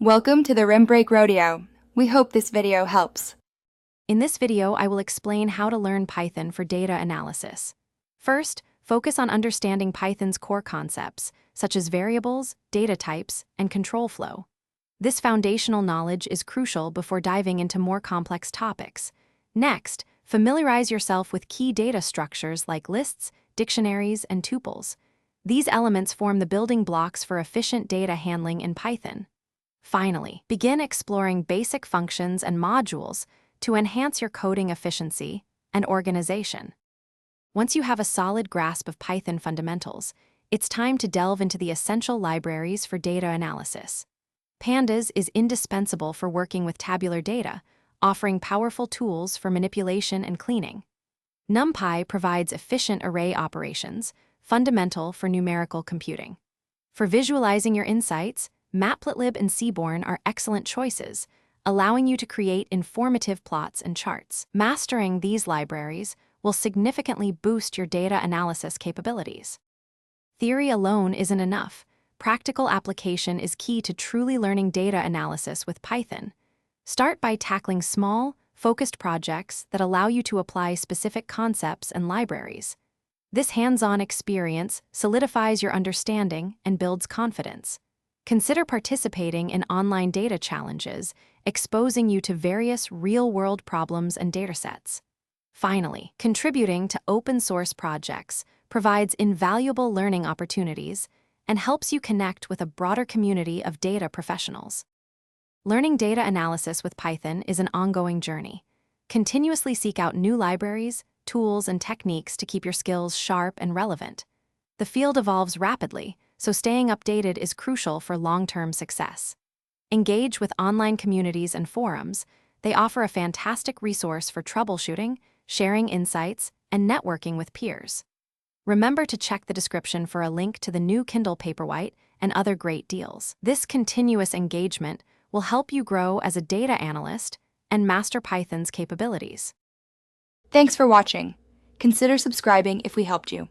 Welcome to the Rim Break Rodeo. We hope this video helps. In this video, I will explain how to learn Python for data analysis. First, focus on understanding Python's core concepts, such as variables, data types, and control flow. This foundational knowledge is crucial before diving into more complex topics. Next, familiarize yourself with key data structures like lists, dictionaries, and tuples. These elements form the building blocks for efficient data handling in Python. Finally, begin exploring basic functions and modules to enhance your coding efficiency and organization. Once you have a solid grasp of Python fundamentals, it's time to delve into the essential libraries for data analysis. Pandas is indispensable for working with tabular data, offering powerful tools for manipulation and cleaning. NumPy provides efficient array operations, fundamental for numerical computing. For visualizing your insights, Matplotlib and Seaborn are excellent choices, allowing you to create informative plots and charts. Mastering these libraries will significantly boost your data analysis capabilities. Theory alone isn't enough. Practical application is key to truly learning data analysis with Python. Start by tackling small, focused projects that allow you to apply specific concepts and libraries. This hands-on experience solidifies your understanding and builds confidence. Consider participating in online data challenges, exposing you to various real-world problems and datasets. Finally, contributing to open-source projects provides invaluable learning opportunities and helps you connect with a broader community of data professionals. Learning data analysis with Python is an ongoing journey. Continuously seek out new libraries, tools, and techniques to keep your skills sharp and relevant. The field evolves rapidly, so staying updated is crucial for long-term success. Engage with online communities and forums. They offer a fantastic resource for troubleshooting, sharing insights, and networking with peers. Remember to check the description for a link to the new Kindle Paperwhite and other great deals. This continuous engagement will help you grow as a data analyst and master Python's capabilities. Thanks for watching. Consider subscribing if we helped you.